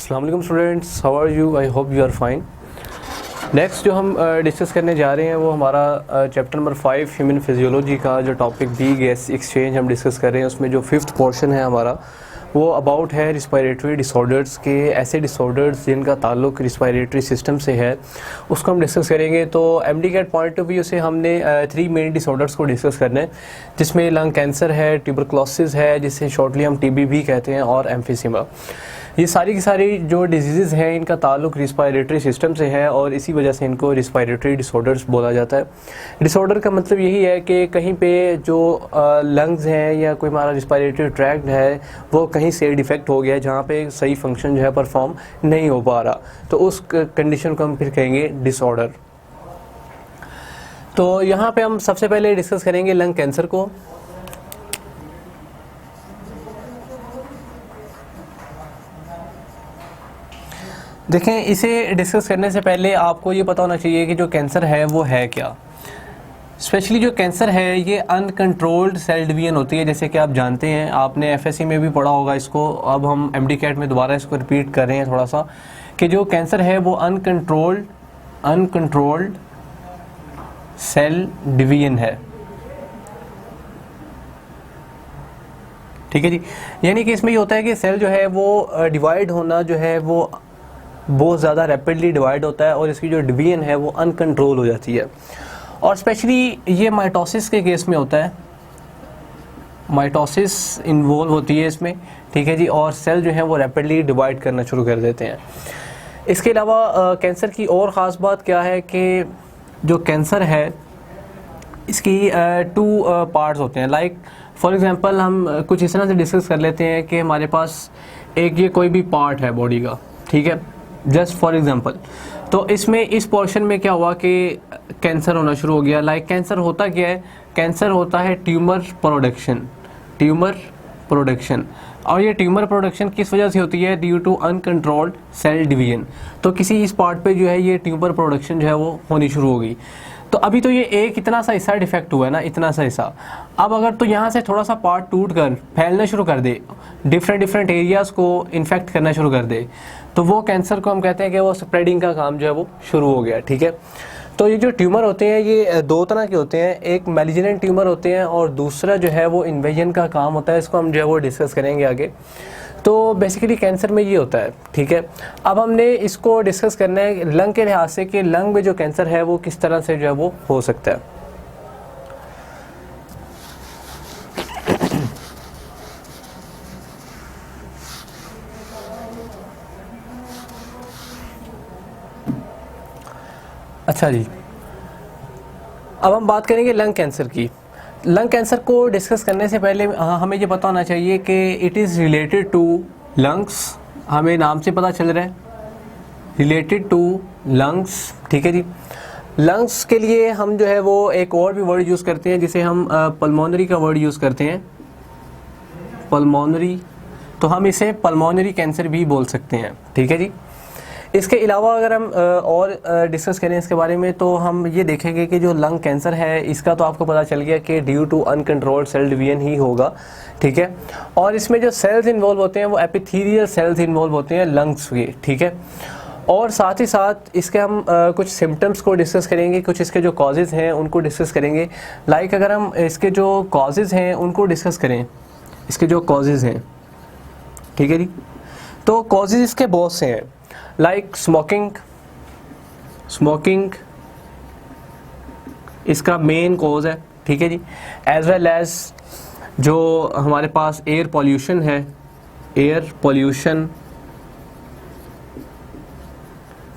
अस्सलाम वालेकुम students, how are you? I hope you are fine. Next जो हम डिस्कस करने जा रहे हैं वो हमारा चैप्टर नंबर 5 ह्यूमन फिजियोलॉजी का जो टॉपिक बी गैस एक्सचेंज हम डिस्कस कर रहे हैं। उसमें जो 5th पोर्शन है हमारा वो अबाउट है रिस्पायरेटरी डिसऑर्डर्स के, ऐसे डिसऑर्डर्स जिनका ताल्लुक रिस्पायरेटरी सिस्टम से है, उसको हम डिस्कस करेंगे। तो एमडी-कैट पॉइंट ऑफ व्यू से हमने 3 मेन डिसऑर्डर्स को डिस्कस करना है, जिसमें लंग कैंसर है, ट्यूबरक्लोसिस है जिसे शॉर्टली हम टीबी भी कहते हैं, और एम्फीसीमा। ये सारी की सारी जो डिजीज़ हैं इनका ताल्लुक रिस्पायरेटरी सिस्टम से है और इसी वजह से इनको रिस्पायरेटरी डिसऑर्डर्स बोला जाता है। डिसऑर्डर का मतलब यही है कि कहीं पे जो लंग्स हैं या कोई हमारा रिस्पायरेटरी ट्रैक्ट है वो कहीं से डिफेक्ट हो गया है, जहाँ पे सही फंक्शन जो है परफॉर्म नहीं हो पा रहा, तो उस कंडीशन को हम फिर कहेंगे डिसऑर्डर। तो यहाँ पे हम सबसे पहले डिस्कस करेंगे लंग कैंसर को। देखें, इसे डिस्कस करने से पहले आपको ये पता होना चाहिए कि जो कैंसर है वो है क्या। स्पेशली जो कैंसर है ये अनकंट्रोल्ड सेल डिवीजन होती है, जैसे कि आप जानते हैं, आपने एफएससी में भी पढ़ा होगा इसको। अब हम एमडी-कैट में दोबारा इसको रिपीट कर रहे हैं थोड़ा सा, कि जो कैंसर है वो अनकंट्रोल्ड सेल डिवीजन है। ठीक है जी, यानी कि इसमें ये होता है कि सेल जो है वो डिवाइड होना जो है वो बहुत ज़्यादा रैपिडली डिवाइड होता है और इसकी जो डिवीजन है वो अनकंट्रोल हो जाती है। और स्पेशली ये माइटोसिस के केस में होता है, माइटोसिस इन्वॉल्व होती है इसमें। ठीक है जी, और सेल जो है वो रैपिडली डिवाइड करना शुरू कर देते हैं। इसके अलावा कैंसर की और ख़ास बात क्या है कि जो कैंसर है इसकी 2 पार्ट्स होते हैं। लाइक फॉर एग्जांपल हम कुछ इस तरह से डिस्कस कर लेते हैं कि हमारे पास एक ये कोई भी पार्ट है बॉडी का, ठीक है, जस्ट फॉर एग्जांपल। तो इसमें इस पोर्शन में क्या हुआ कि कैंसर होना शुरू हो गया। लाइक कैंसर होता क्या है? कैंसर होता है ट्यूमर प्रोडक्शन। और ये ट्यूमर प्रोडक्शन किस वजह से होती है? Due to uncontrolled cell division. तो किसी इस पार्ट पे जो है ये ट्यूमर प्रोडक्शन जो है वो होनी शुरू हो गई। तो अभी तो ये एक इतना सा हिस्सा डिफेक्ट हुआ है ना, इतना सा हिस्सा। अब अगर तो यहाँ से थोड़ा सा पार्ट टूट कर फैलना शुरू कर दे, डिफरेंट एरियाज़ को इन्फेक्ट करना शुरू कर दे, तो वो कैंसर को हम कहते हैं कि वो स्प्रेडिंग का काम जो है वो शुरू हो गया। ठीक है, तो ये जो ट्यूमर होते हैं ये 2 तरह के होते हैं, एक मैलिग्नेंट ट्यूमर होते हैं और दूसरा जो है वो इन्वेजन का काम होता है। इसको हम जो है वो डिस्कस करेंगे आगे। तो बेसिकली कैंसर में ये होता है। ठीक है, अब हमने इसको डिस्कस करना है लंग के लिहाज से कि लंग में जो कैंसर है वो किस तरह से जो है वो हो सकता है। अच्छा जी, अब हम बात करेंगे लंग कैंसर की। लंग कैंसर को डिस्कस करने से पहले हमें ये पता होना चाहिए कि it is related to lungs. हमें नाम से पता चल रहा है, रिलेटेड टू लंग्स। ठीक है जी, लंग्स के लिए हम जो है वो एक और भी वर्ड यूज़ करते हैं जिसे हम पल्मोनरी का वर्ड यूज़ करते हैं, पल्मोनरी। तो हम इसे पल्मोनरी कैंसर भी बोल सकते हैं। ठीक है जी, इसके अलावा अगर हम और डिस्कस करें इसके बारे में तो हम ये देखेंगे कि जो लंग कैंसर है इसका तो आपको पता चल गया कि due to uncontrolled cell division ही होगा। ठीक है, और इसमें जो सेल्स इन्वॉल्व होते हैं वो एपिथेलियल सेल्स इन्वॉल्व होते हैं लंग्स के। ठीक है, और साथ ही साथ इसके हम कुछ सिम्टम्स को डिस्कस करेंगे, कुछ इसके जो कॉजेज़ हैं उनको डिस्कस करेंगे। लाइक अगर हम इसके जो कॉजेज़ हैं उनको डिस्कस करें, इसके जो कॉजेज़ हैं, ठीक है जी, तो कॉजेज़ इसके बहुत से हैं। लाइक स्मोकिंग इसका मेन कॉज है। ठीक है जी, एज वेल एज जो हमारे पास एयर पॉल्यूशन है, एयर पॉल्यूशन।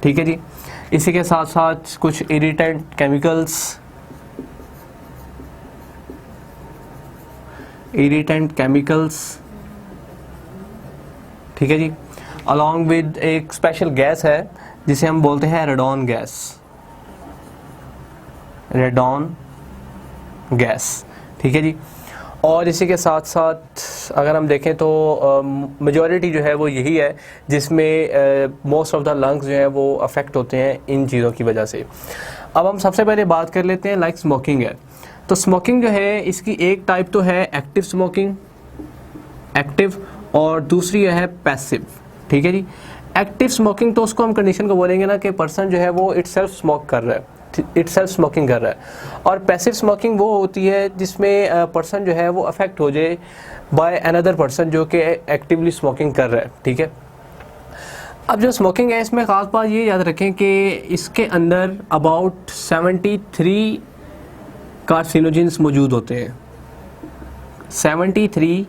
ठीक है जी, इसी के साथ साथ कुछ इरिटेंट केमिकल्स, ठीक है जी, अलॉन्ग विद एक स्पेशल गैस है जिसे हम बोलते हैं रेडॉन गैस। ठीक है जी, और इसी के साथ साथ अगर हम देखें तो मेजॉरिटी जो है वो यही है जिसमें मोस्ट ऑफ द लंग्स जो है वो अफेक्ट होते हैं इन चीज़ों की वजह से। अब हम सबसे पहले बात कर लेते हैं लाइक स्मोकिंग है। तो स्मोकिंग जो है इसकी एक टाइप तो है एक्टिव स्मोकिंग, एक्टिव, और दूसरी है पैसिव। ठीक है जी, एक्टिव स्मोकिंग तो उसको हम कंडीशन को बोलेंगे ना कि पर्सन जो है वो इटसेल्फ स्मोक कर रहा है, इटसेल्फ स्मोकिंग कर रहा है। और पैसिव स्मोकिंग वो होती है जिसमें पर्सन जो है वो अफेक्ट हो जाए बाय अनदर पर्सन जो कि एक्टिवली स्मोकिंग कर रहा है, ठीक है। अब जो स्मोकिंग है इसमें ख़ास बात ये याद रखें कि इसके अंदर अबाउट 73 कार्सिनोजेंस मौजूद होते हैं, 73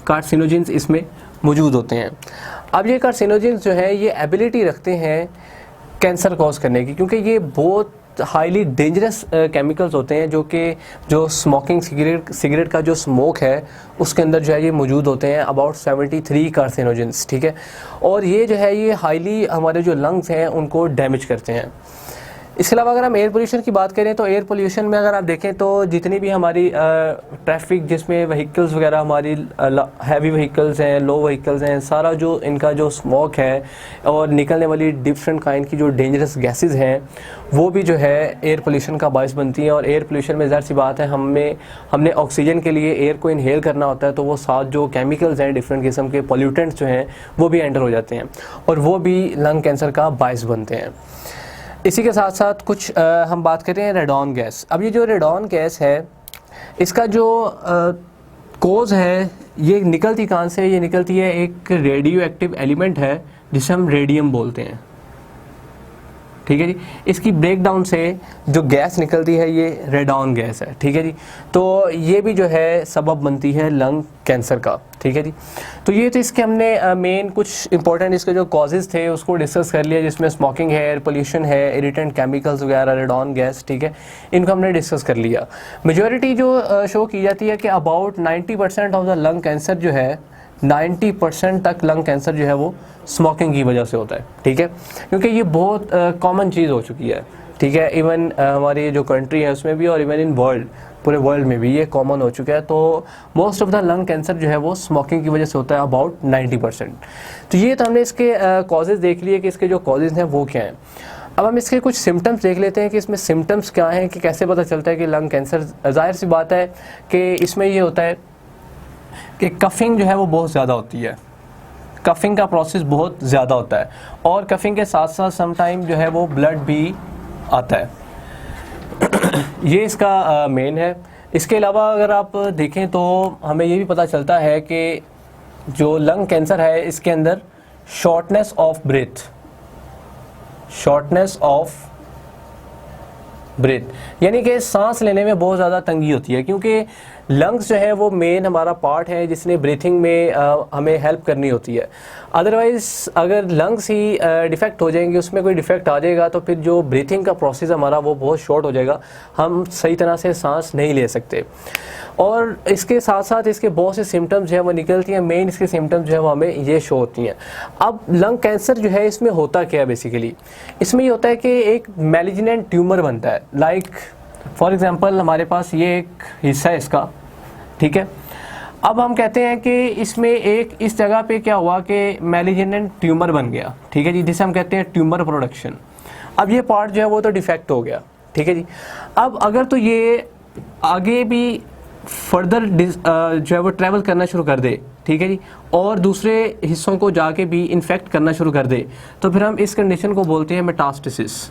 कार्सिनोजेंस इसमें मौजूद होते हैं। अब ये कार्सिनोजेंस जो है ये एबिलिटी रखते हैं कैंसर कॉज करने की, क्योंकि ये बहुत हाईली डेंजरस केमिकल्स होते हैं जो स्मोकिंग सिगरेट का जो स्मोक है उसके अंदर जो है ये मौजूद होते हैं, अबाउट 73 कार्सिनोजेंस, ठीक है। और ये जो है ये हाईली हमारे जो लंग्स हैं उनको डैमेज करते हैं। इसके अलावा अगर हम एयर पोल्यूशन की बात करें तो एयर पोल्यूशन में अगर आप देखें तो जितनी भी हमारी ट्रैफिक जिसमें व्हीकल्स वगैरह हमारी हैवी व्हीकल्स हैं, लो व्हीकल्स हैं, सारा जो इनका जो स्मोक है और निकलने वाली डिफरेंट काइंड की जो डेंजरस गैसेस हैं वो भी जो है एयर पोल्यूशन का बायस बनती हैं। और एयर पोल्यूशन में ज़ाहिर सी बात है हमने ऑक्सीजन के लिए एयर को इनहेल करना होता है, तो वो साथ जो केमिकल्स हैं डिफरेंट किस्म के पोल्यूटेंट्स जो हैं वो भी एंटर हो जाते हैं और वो भी लंग कैंसर का बायस बनते हैं। इसी के साथ साथ कुछ हम बात करते हैं रेडॉन गैस। अब ये जो रेडॉन गैस है इसका जो कोज है ये निकलती कहाँ से, ये निकलती है एक रेडियो एक्टिव एलिमेंट है जिसे हम रेडियम बोलते हैं, ठीक है जी। इसकी ब्रेकडाउन से जो गैस निकलती है ये रेडॉन गैस है, ठीक है जी। तो ये भी जो है सबब बनती है लंग कैंसर का, ठीक है जी। तो ये तो इसके हमने मेन कुछ इंपॉर्टेंट इसके जो कॉजेज़ थे उसको डिस्कस कर लिया, जिसमें स्मोकिंग है, एयर पोल्यूशन है, इरिटेंट केमिकल्स वगैरह, रेडॉन गैस, ठीक है, इनको हमने डिस्कस कर लिया। मेजॉरिटी जो शो की जाती है कि about 90% of the lung cancer जो है 90% तक लंग कैंसर जो है वो स्मोकिंग की वजह से होता है, ठीक है, क्योंकि ये बहुत कॉमन चीज़ हो चुकी है, ठीक है। इवन हमारी जो कंट्री है उसमें भी और इवन इन वर्ल्ड, पूरे वर्ल्ड में भी ये कॉमन हो चुका है। तो most of the lung cancer जो है वो स्मोकिंग की वजह से होता है, अबाउट 90%। तो ये तो हमने इसके कॉजेज़ देख लिए कि इसके जो कॉजेज़ हैं वो क्या हैं। अब हम इसके कुछ सिम्टम्स देख लेते हैं कि इसमें सिम्टम्स क्या हैं, कि कैसे पता चलता है कि लंग कैंसर। जाहिर सी बात है कि इसमें ये होता है कि कफिंग जो है वो बहुत ज़्यादा होती है, कफिंग का प्रोसेस बहुत ज़्यादा होता है और कफिंग के साथ साथ समटाइम जो है वो ब्लड भी आता है। ये इसका मेन है। इसके अलावा अगर आप देखें तो हमें ये भी पता चलता है कि जो लंग कैंसर है इसके अंदर शॉर्टनेस ऑफ ब्रेथ यानी कि सांस लेने में बहुत ज़्यादा तंगी होती है, क्योंकि लंग्स जो है वो मेन हमारा पार्ट है जिसने ब्रीथिंग में हमें हेल्प करनी होती है। अदरवाइज़ अगर लंग्स ही डिफेक्ट हो जाएंगे, उसमें कोई डिफेक्ट आ जाएगा तो फिर जो ब्रीथिंग का प्रोसेस हमारा वो बहुत शॉर्ट हो जाएगा, हम सही तरह से सांस नहीं ले सकते। और इसके साथ साथ इसके बहुत से सिम्टम्स जो है वो निकलती हैं। मेन इसके सिम्टम्स जो है वो हमें ये शो होती हैं। अब लंग कैंसर जो है इसमें होता क्या है, बेसिकली इसमें ये होता है कि एक मैलिग्नेंट ट्यूमर बनता है। लाइक फॉर एग्जांपल हमारे पास ये एक हिस्सा है इसका, ठीक है। अब हम कहते हैं कि इसमें एक इस जगह पे क्या हुआ कि मैलिग्नेंट ट्यूमर बन गया, ठीक है जी, जिसे हम कहते हैं ट्यूमर प्रोडक्शन। अब ये पार्ट जो है वो तो डिफेक्ट हो गया, ठीक है जी। अब अगर तो ये आगे भी फर्दर जो है वो ट्रैवल करना शुरू कर दे, ठीक है जी, और दूसरे हिस्सों को जाके भी इन्फेक्ट करना शुरू कर दे, तो फिर हम इस कंडीशन को बोलते हैं मेटास्टेसिस।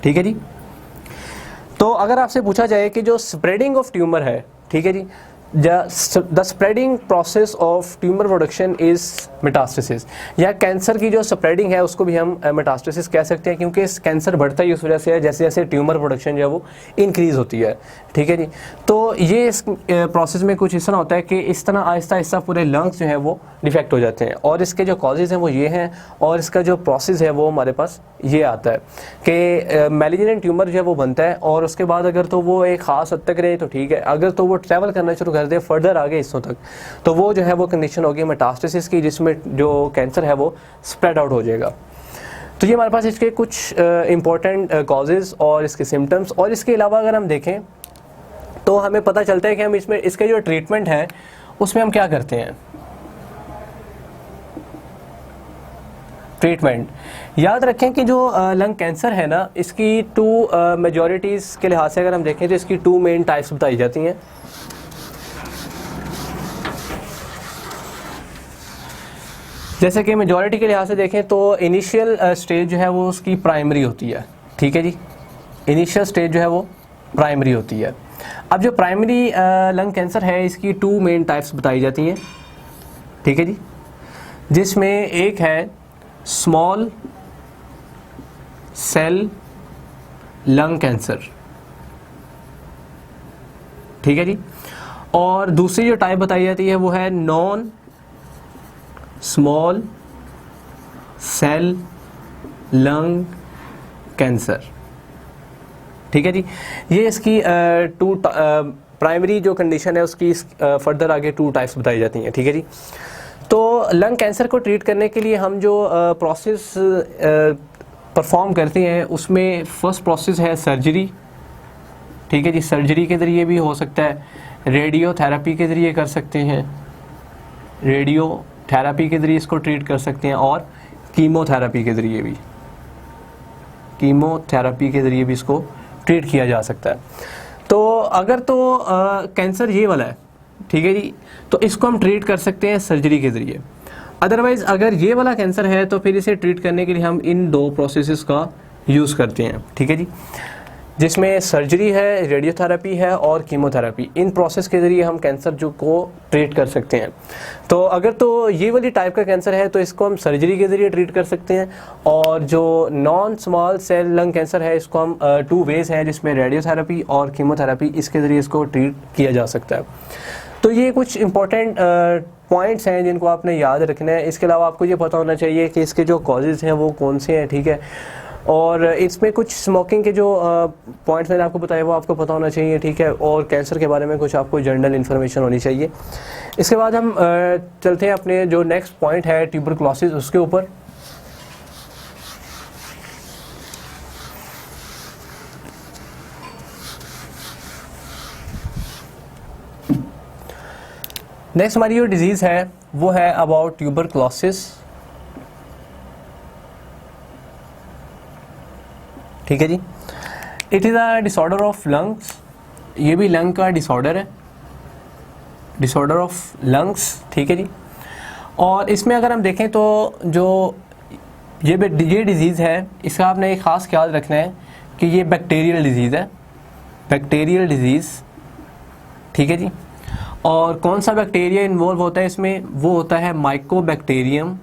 ठीक है जी। तो अगर आपसे पूछा जाए कि जो स्प्रेडिंग ऑफ ट्यूमर है, ठीक है जी, the spreading process of tumour production is metastasis, या कैंसर की जो स्प्रेडिंग है उसको भी हम मेटास्टेसिस कह सकते हैं, क्योंकि कैंसर बढ़ता ही उस वजह से है जैसे जैसे ट्यूमर प्रोडक्शन जो है वो इंक्रीज़ होती है, ठीक है जी। तो ये इस प्रोसेस में कुछ इस तरह होता है कि इस तरह आहिस्ता आहिस्ता पूरे लंग्स जो है वो डिफेक्ट हो जाते हैं, और इसके जो कॉजेज़ हैं वो ये हैं, और इसका जो प्रोसेस है वो हमारे पास ये आता है कि मैलिग्नेंट ट्यूमर जो है वो बनता है, और उसके बाद अगर तो वो एक ख़ास हद तक रहे तो ठीक है, अगर तो वो ट्रैवल करना शुरू कर दे फर्दर आगे हिस्सों तक, तो वो जो है वो कंडीशन होगी मेटास्टेसिस की, जिसमें जो कैंसर है वो स्प्रेड आउट हो जाएगा। तो ये हमारे पास इसके कुछ इंपॉर्टेंट कॉजेज़ और इसके सिम्टम्स। और इसके अलावा अगर हम देखें तो हमें पता चलता है कि हम इसमें इसके जो ट्रीटमेंट है उसमें हम क्या करते हैं। ट्रीटमेंट याद रखें कि जो लंग कैंसर है ना, इसकी टू मेजॉरिटीज़ के लिहाज से अगर हम देखें तो इसकी टू मेन टाइप्स बताई जाती हैं। जैसे कि मेजॉरिटी के लिहाज से देखें तो इनिशियल स्टेज जो है वो उसकी प्राइमरी होती है, ठीक है जी। इनिशियल स्टेज जो है वो प्राइमरी होती है। अब जो प्राइमरी लंग कैंसर है इसकी 2 मेन टाइप्स बताई जाती हैं, ठीक है जी, जिसमें एक है स्मॉल सेल लंग कैंसर, ठीक है जी, और दूसरी जो टाइप बताई जाती है वो है non small cell lung cancer, ठीक है जी। ये इसकी प्राइमरी जो कंडीशन है उसकी फर्दर आगे 2 टाइप्स बताई जाती हैं, ठीक है जी। तो लंग कैंसर को ट्रीट करने के लिए हम जो प्रोसेस परफॉर्म करते हैं उसमें फर्स्ट प्रोसेस है सर्जरी, ठीक है जी। सर्जरी के ज़रिए भी हो सकता है, रेडियोथेरेपी के ज़रिए कर सकते हैं, रेडियोथेरेपी के ज़रिए इसको ट्रीट कर सकते हैं, और कीमोथेरेपी के ज़रिए भी, कीमोथेरेपी के ज़रिए भी इसको ट्रीट किया जा सकता है। तो अगर तो कैंसर ये वाला है, ठीक है जी, तो इसको हम ट्रीट कर सकते हैं सर्जरी के ज़रिए। अदरवाइज़ अगर ये वाला कैंसर है तो फिर इसे ट्रीट करने के लिए हम इन 2 प्रोसेसेस का यूज़ करते हैं, ठीक है जी, जिसमें सर्जरी है, रेडियोथेरेपी है और कीमोथेरेपी। इन प्रोसेस के ज़रिए हम कैंसर जो को ट्रीट कर सकते हैं। तो अगर तो ये वाली टाइप का कैंसर है तो इसको हम सर्जरी के ज़रिए ट्रीट कर सकते हैं, और जो non small cell lung cancer है इसको हम 2 वेज़ हैं, जिसमें रेडियोथेरेपी और कीमोथेरेपी, इसके ज़रिए इसको ट्रीट किया जा सकता है। तो ये कुछ इंपॉर्टेंट पॉइंट्स हैं जिनको आपने याद रखना है। इसके अलावा आपको ये पता होना चाहिए कि इसके जो कॉजेज़ हैं वो कौन से हैं, ठीक है, और इसमें कुछ स्मोकिंग के जो पॉइंट्स मैंने आपको बताए वो आपको पता होना चाहिए, ठीक है, और कैंसर के बारे में कुछ आपको जनरल इन्फॉर्मेशन होनी चाहिए। इसके बाद हम चलते हैं अपने जो नेक्स्ट पॉइंट है ट्यूबरक्लोसिस, उसके ऊपर। नेक्स्ट हमारी जो डिजीज़ है वो है अबाउट ट्यूबरक्लोसिस, ठीक है जी। It is a disorder of lungs, ये भी लंग का डिसऑर्डर है, डिसऑर्डर ऑफ लंग्स, ठीक है जी। और इसमें अगर हम देखें तो जो ये डिज़ीज़ है इसका आपने एक ख़ास ख्याल रखना है कि ये बैक्टीरियल डिज़ीज़ है, बैक्टीरियल डिज़ीज़, ठीक है जी। और कौन सा बैक्टीरिया इन्वॉल्व होता है इसमें, वो होता है माइकोबैक्टीरियम,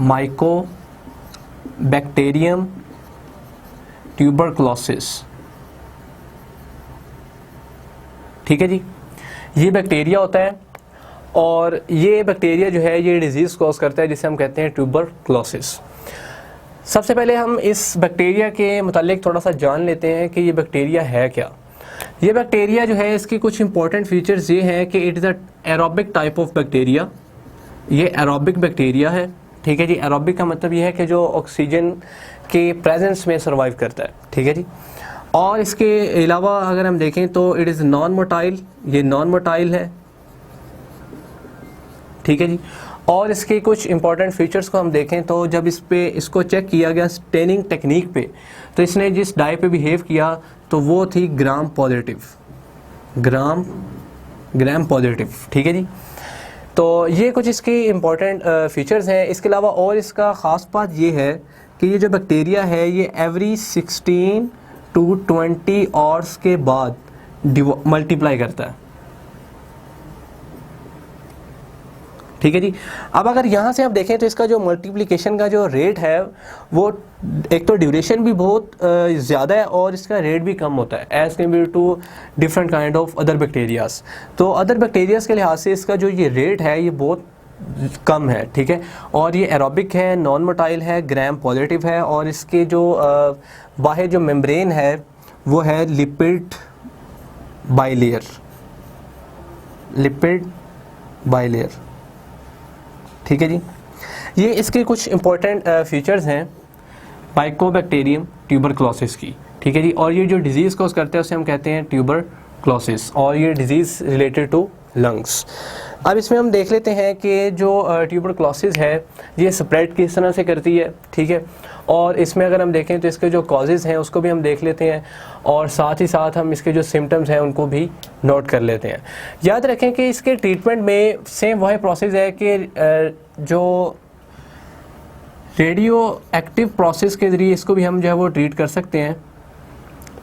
माइकोबैक्टीरियम ट्यूबरक्लोसिस, ठीक है जी। ये बैक्टीरिया होता है और ये बैक्टीरिया जो है ये डिजीज़ कॉज करता है जिसे हम कहते हैं ट्यूबरक्लोसिस। सबसे पहले हम इस बैक्टीरिया के मुतालिक थोड़ा सा जान लेते हैं कि ये बैक्टीरिया है क्या। ये बैक्टीरिया जो है इसकी कुछ इंपॉर्टेंट फीचर्स ये हैं कि it is a aerobic type of bacteria, ये एरोबिक बैक्टीरिया है, ठीक है जी। एरोबिक का मतलब ये है कि जो ऑक्सीजन के प्रेजेंस में सर्वाइव करता है, ठीक है जी। और इसके अलावा अगर हम देखें तो इट इज़ नॉन मोटाइल, ये नॉन मोटाइल है, ठीक है जी। और इसके कुछ इंपॉर्टेंट फीचर्स को हम देखें तो जब इसको चेक किया गया स्टेनिंग टेक्निक पे, तो इसने जिस डाई पे बिहेव किया तो वो थी ग्राम पॉजिटिव, ग्राम पॉजिटिव, ठीक है जी। तो ये कुछ इसकी इंपॉर्टेंट फीचर्स हैं। इसके अलावा और इसका ख़ास बात ये है कि ये जो बैक्टीरिया है ये एवरी 16 to 20 आवर्स के बाद मल्टीप्लाई करता है, ठीक है जी। अब अगर यहाँ से आप देखें तो इसका जो मल्टीप्लिकेशन का जो रेट है वो एक तो ड्यूरेशन भी बहुत ज़्यादा है और इसका रेट भी कम होता है as compare to different kind of other bacterias. तो अदर बैक्टीरियाज के लिहाज से इसका जो ये रेट है ये बहुत कम है, ठीक है। और ये एरोबिक है, नॉन मोटाइल है, ग्राम पॉजिटिव है, और इसके जो बाहर जो मेम्ब्रेन है वो है लिपिड बाइलेयर, लिपिड बाइलेयर, ठीक है जी। ये इसके कुछ इंपॉर्टेंट फीचर्स हैं माइकोबैक्टीरियम ट्यूबरक्लोसिस की, ठीक है जी। और ये जो डिजीज़ कॉज करते हैं उसे हम कहते हैं ट्यूबरक्लोसिस, और ये डिजीज़ रिलेटेड टू लंग्स। अब इसमें हम देख लेते हैं कि जो ट्यूबरक्लोसिस है ये स्प्रेड किस तरह से करती है, ठीक है। और इसमें अगर हम देखें तो इसके जो कॉजेज़ हैं उसको भी हम देख लेते हैं, और साथ ही साथ हम इसके जो सिम्टम्स हैं उनको भी नोट कर लेते हैं। याद रखें कि इसके ट्रीटमेंट में सेम वही प्रोसेस है कि जो रेडियो एक्टिव प्रोसेस के ज़रिए इसको भी हम जो है वो ट्रीट कर सकते हैं,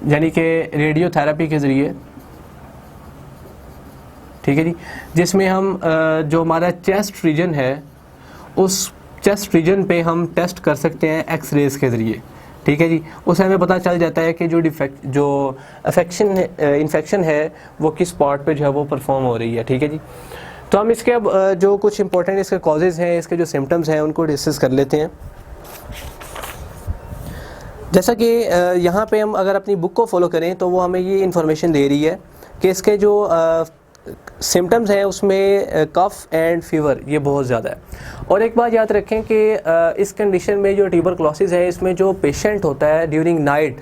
यानी कि रेडियोथेरेपी के ज़रिए, ठीक है जी, जिसमें हम जो हमारा चेस्ट रीजन है उस चेस्ट रीजन पे हम टेस्ट कर सकते हैं एक्सरेज के ज़रिए, ठीक है जी। उससे हमें पता चल जाता है कि जो इन्फेक्शन है वो किस पार्ट पे जो है वो परफॉर्म हो रही है, ठीक है जी। तो हम इसके अब जो कुछ इंपॉर्टेंट इसके कॉजेज़ हैं, इसके जो सिम्टम्स हैं उनको डिस्कस कर लेते हैं। जैसा कि यहाँ पे हम अगर अपनी बुक को फॉलो करें तो वो हमें ये इन्फॉर्मेशन दे रही है कि इसके जो सिम्टम्स हैं उसमें कफ एंड फीवर ये बहुत ज़्यादा है। और एक बात याद रखें कि इस कंडीशन में जो ट्यूबरक्लोसिस है इसमें जो पेशेंट होता है ड्यूरिंग नाइट,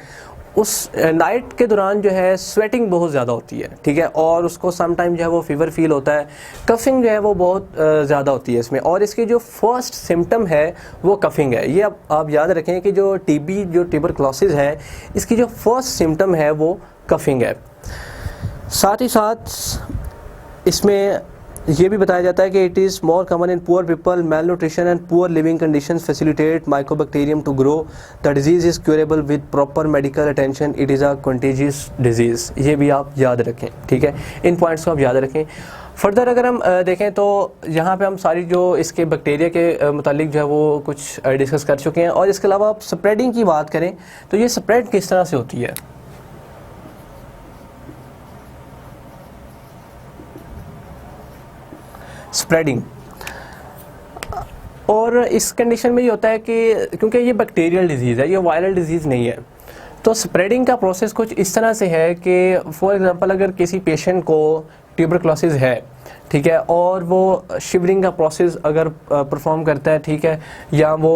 उस नाइट के दौरान जो है स्वेटिंग बहुत ज़्यादा होती है, ठीक है, और उसको सम टाइम जो है वो फीवर फील होता है, कफिंग जो है वो बहुत ज़्यादा होती है इसमें। और इसकी जो फर्स्ट सिम्टम है वो कफिंग है। ये आप याद रखें कि जो टीबी जो ट्यूबरक्लोसिस है इसकी जो फर्स्ट सिम्टम है वो कफिंग है। साथ ही साथ इसमें ये भी बताया जाता है कि it is more common in poor people, malnutrition and poor living conditions facilitate mycobacterium to grow, the disease is curable with proper medical attention, it is a contagious disease. ये भी आप याद रखें, ठीक है, इन पॉइंट्स को आप याद रखें। फर्दर अगर हम देखें तो यहाँ पे हम सारी जो इसके बैक्टीरिया के मुतालिक जो है वो कुछ डिस्कस कर चुके हैं। और इसके अलावा आप स्प्रेडिंग की बात करें तो ये स्प्रेड किस तरह से होती है। स्प्रेडिंग, और इस कंडीशन में ये होता है कि क्योंकि ये बैक्टीरियल डिजीज़ है, ये वायरल डिजीज़ नहीं है, तो स्प्रेडिंग का प्रोसेस कुछ इस तरह से है कि फॉर एग्जांपल अगर किसी पेशेंट को ट्यूबरक्लोसिस है, ठीक है, और वो शिवरिंग का प्रोसेस अगर परफॉर्म करता है, ठीक है, या वो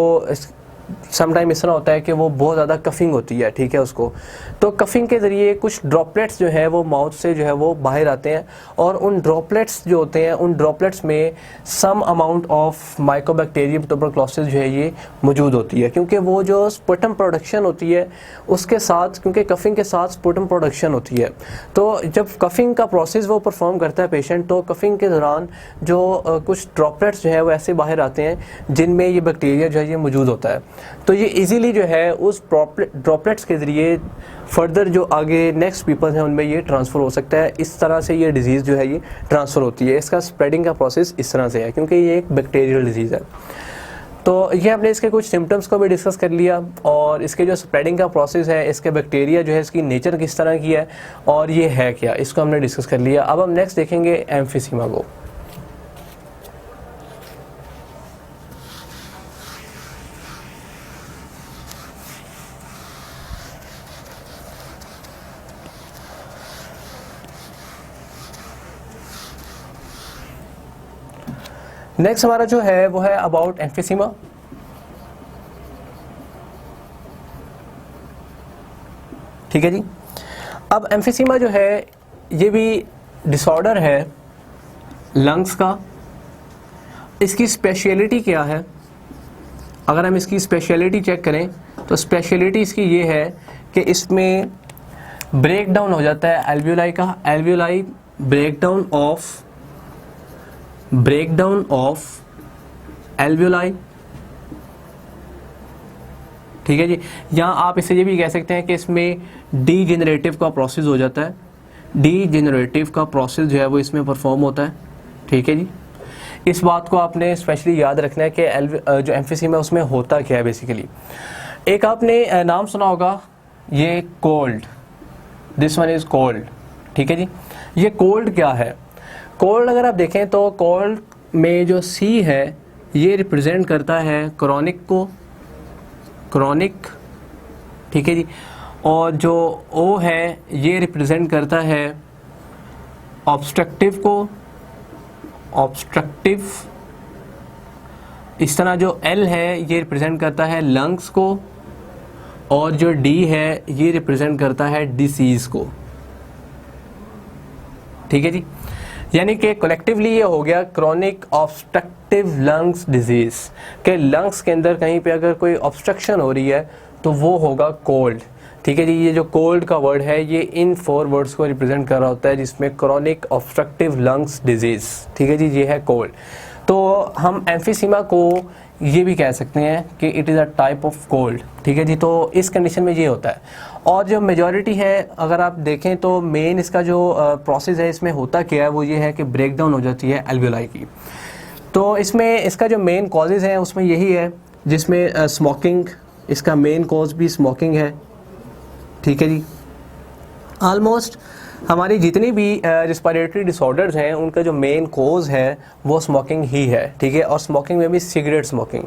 समटाइम इस तरह होता है कि वो बहुत ज़्यादा कफिंग होती है, ठीक है, उसको तो कफिंग के ज़रिए कुछ ड्रॉपलेट्स जो है वो माउथ से जो है वो बाहर आते हैं, और उन ड्रॉपलेट्स जो होते हैं उन ड्रॉपलेट्स में some amount of mycobacterium tuberculosis जो है ये मौजूद होती है, क्योंकि वो जो स्पुटम प्रोडक्शन होती है उसके साथ, क्योंकि कफिंग के साथ स्पुटम प्रोडक्शन होती है, तो जब कफिंग का प्रोसेस वो परफॉर्म करता है पेशेंट, तो कफिंग के दौरान जो कुछ ड्रॉपलेट्स जो है वो ऐसे बाहर आते हैं जिनमें ये बैक्टीरिया जो है ये मौजूद होता है। तो ये इजीली जो है उस ड्रॉपलेट्स के ज़रिए फर्दर जो आगे नेक्स्ट पीपल हैं उनमें ये ट्रांसफ़र हो सकता है। इस तरह से ये डिज़ीज़ जो है ये ट्रांसफ़र होती है। इसका स्प्रेडिंग का प्रोसेस इस तरह से है क्योंकि ये एक बैक्टीरियल डिजीज़ है। तो ये हमने इसके कुछ सिम्टम्स को भी डिस्कस कर लिया, और इसके जो स्प्रेडिंग का प्रोसेस है, इसके बैक्टीरिया जो है इसकी नेचर किस तरह की है और ये है क्या, इसको हमने डिस्कस कर लिया। अब हम नेक्स्ट देखेंगे एम्फीसीमा को। नेक्स्ट हमारा जो है वो है अबाउट एम्फीसीमा। ठीक है जी। अब एम्फीसीमा जो है ये भी डिसऑर्डर है लंग्स का। इसकी स्पेशलिटी क्या है? अगर हम इसकी स्पेशलिटी चेक करें तो स्पेशलिटी इसकी ये है कि इसमें ब्रेक डाउन हो जाता है एल्वियोलाई का, एल्वियोलाई ब्रेकडाउन ऑफ एल्वियोलाई। ठीक है जी। यहाँ आप इसे ये भी कह सकते हैं कि इसमें डीजेनरेटिव का प्रोसेस हो जाता है, डीजेनरेटिव का प्रोसेस जो है वो इसमें परफॉर्म होता है। ठीक है जी। इस बात को आपने स्पेशली याद रखना है कि जो एम्फीसीमा है उसमें होता क्या है बेसिकली। एक आपने नाम सुना होगा, ये cold, this one is cold. ठीक है जी। ये कोल्ड क्या है? कोल्ड अगर आप देखें तो कोल्ड में जो सी है ये रिप्रेजेंट करता है क्रॉनिक को, क्रॉनिक। ठीक है जी। और जो ओ है ये रिप्रेजेंट करता है ऑब्स्ट्रक्टिव को, ऑब्स्ट्रक्टिव। इस तरह जो एल है ये रिप्रेजेंट करता है लंग्स को, और जो डी है ये रिप्रेजेंट करता है डिसीज़ को। ठीक है जी। यानी कि कलेक्टिवली ये हो गया क्रॉनिक ऑब्स्ट्रक्टिव लंग्स डिजीज़, के लंग्स के अंदर कहीं पे अगर कोई ऑब्स्ट्रक्शन हो रही है तो वो होगा कोल्ड। ठीक है जी। ये जो कोल्ड का वर्ड है ये इन 4 वर्ड्स को रिप्रेजेंट कर रहा होता है, जिसमें क्रॉनिक ऑब्स्ट्रक्टिव लंग्स डिजीज़। ठीक है जी, ये है कोल्ड। तो हम एम्फीसीमा को ये भी कह सकते हैं कि it is a type of cold, ठीक है जी। तो इस कंडीशन में ये होता है। और जो मेजॉरिटी है, अगर आप देखें तो मेन इसका जो प्रोसेस है इसमें होता क्या है, वो ये है कि ब्रेक डाउन हो जाती है एल्वियोलाई की। तो इसमें इसका जो मेन कॉजेज़ हैं उसमें यही है, जिसमें स्मोकिंग, इसका मेन कॉज भी स्मोकिंग है, ठीक है जी। ऑलमोस्ट हमारी जितनी भी रिस्पिरेटरी डिसऑर्डर्स हैं उनका जो मेन कोज है वो स्मोकिंग ही है, ठीक है। और स्मोकिंग में भी सिगरेट स्मोकिंग,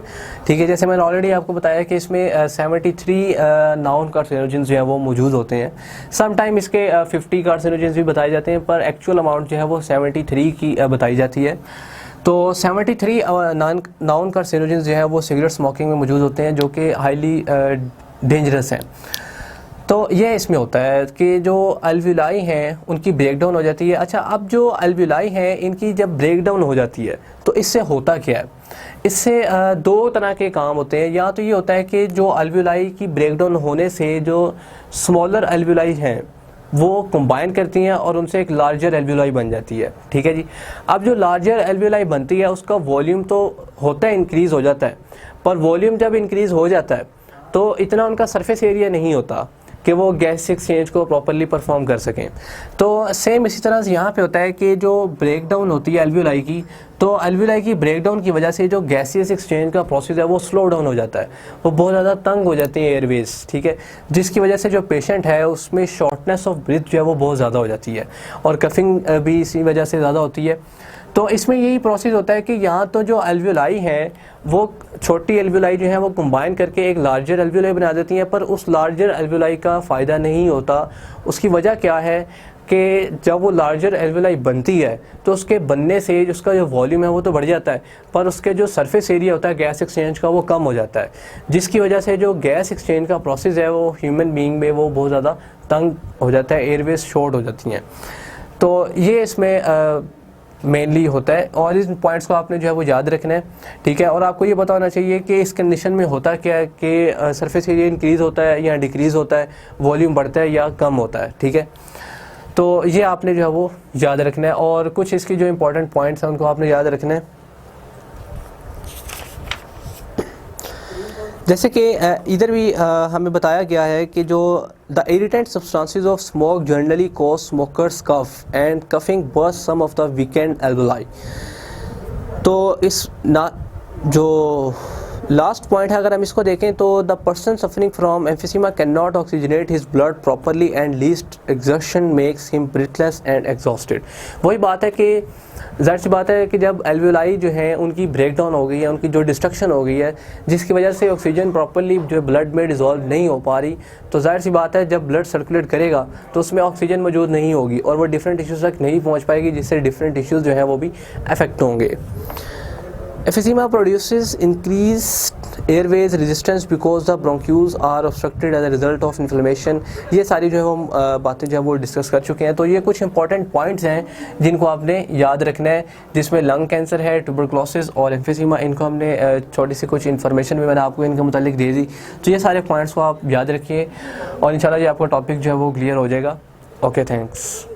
ठीक है। जैसे मैंने ऑलरेडी आपको बताया कि इसमें 73 नॉन कार्सिनोजेंस जो है वो मौजूद होते हैं। सम टाइम इसके 50 कार्सिनोजेंस भी बताए जाते हैं, पर एक्चुअल अमाउंट जो है वो 73 की बताई जाती है। तो 73 नॉन कार्सिनोजेंस जो है वो सिगरेट स्मोकिंग में मौजूद होते हैं, जो कि हाईली डेंजरस हैं। तो ये इसमें होता है कि जो एल्वियोलाई हैं उनकी ब्रेक डाउन हो जाती है। अच्छा, अब जो एल्वियोलाई हैं इनकी जब ब्रेक डाउन हो जाती है तो इससे होता क्या है, इससे दो तरह के काम होते हैं। या तो ये होता है कि जो एल्वियोलाई की ब्रेक डाउन होने से जो स्मॉलर एल्वियोलाई हैं वो कंबाइन करती हैं और उनसे एक लार्जर एल्वियोलाई बन जाती है, ठीक है जी। अब जो लार्जर एल्वियोलाई बनती है उसका वॉल्यूम तो होता है, इंक्रीज़ हो जाता है, पर वॉल्यूम जब इंक्रीज़ हो जाता है तो इतना उनका सरफेस एरिया नहीं होता कि वो गैस एक्सचेंज को प्रॉपरली परफॉर्म कर सकें। तो सेम इसी तरह से यहाँ पे होता है कि जो ब्रेक डाउन होती है एल्वियोलाई की, तो एल्वियोलाई की ब्रेक डाउन की वजह से जो गैसियस एक्सचेंज का प्रोसेस है वो स्लो डाउन हो जाता है, वो बहुत ज़्यादा तंग हो जाते हैं एयरवेज, ठीक है। जिसकी वजह से जो पेशेंट है उसमें शॉर्टनेस ऑफ ब्रीथ जो है वो बहुत ज़्यादा हो जाती है और कफिंग भी इसी वजह से ज़्यादा होती है। तो इसमें यही प्रोसेस होता है कि यहाँ तो जो एल्वियोलाई है वो छोटी एल्वियोलाई जो है वो कंबाइन करके एक लार्जर एल्वियोलाई बना देती हैं, पर उस लार्जर एल्वियोलाई का फ़ायदा नहीं होता। उसकी वजह क्या है कि जब वो लार्जर एल्वियोलाई बनती है तो उसके बनने से उसका जो वॉल्यूम है वो तो बढ़ जाता है, पर उसके जो सरफेस एरिया होता है गैस एक्सचेंज का वो कम हो जाता है, जिसकी वजह से जो गैस एक्सचेंज का प्रोसेस है वो ह्यूमन बीइंग में वो बहुत ज़्यादा तंग हो जाता है, एयरवेज शॉर्ट हो जाती हैं। तो ये इसमें मेनली होता है और इन पॉइंट्स को आपने जो है वो याद रखना है, ठीक है। और आपको ये पता होना चाहिए कि इस कंडीशन में होता क्या है कि सरफेस एरिया इंक्रीज़ होता है या डिक्रीज़ होता है, वॉल्यूम बढ़ता है या कम होता है, ठीक है। तो ये आपने जो है वो याद रखना है और कुछ इसकी जो इंपॉर्टेंट पॉइंट्स हैं उनको आपने याद रखना है। जैसे कि इधर भी हमें बताया गया है कि जो the irritant substances of smoke generally cause smokers cough and coughing burst some of the weakened alveoli. तो इस ना जो लास्ट पॉइंट है अगर हम इसको देखें तो the person suffering from emphysema can not oxygenate his blood properly and least exertion makes him breathless and exhausted. वही बात है कि ज़ाहिर सी बात है कि जब एल्वियोलाई जो है उनकी ब्रेक डाउन हो गई है, उनकी जो डिस्ट्रक्शन हो गई है, जिसकी वजह से ऑक्सीजन प्रॉपरली जो ब्लड में डिज़ोल्व नहीं हो पा रही, तो ज़ाहिर सी बात है जब ब्लड सर्कुलेट करेगा तो उसमें ऑक्सीजन मौजूद नहीं होगी और वो डिफरेंट टिश्यूज़ तक नहीं पहुँच पाएगी, जिससे डिफरेंट टिश्यूज़ जो हैं वो भी अफेक्ट होंगे। Emphysema produces increased airways resistance because the bronchioles are obstructed as a result of inflammation। ये सारी जो है वो बातें जो है वो डिस्कस कर चुके हैं। तो ये कुछ इंपॉर्टेंट पॉइंट्स हैं जिनको आपने याद रखना है, जिसमें लंग कैंसर है, ट्यूबरकुलोसिस और एम्फीसीमा, इनको हमने छोटी सी कुछ इन्फॉर्मेशन भी मैंने आपको इनके मुतालिक दे दी। तो ये सारे पॉइंट्स को आप याद रखिए और इंशाल्लाह ये आपका टॉपिक जो है वो क्लियर हो जाएगा। Okay, thanks.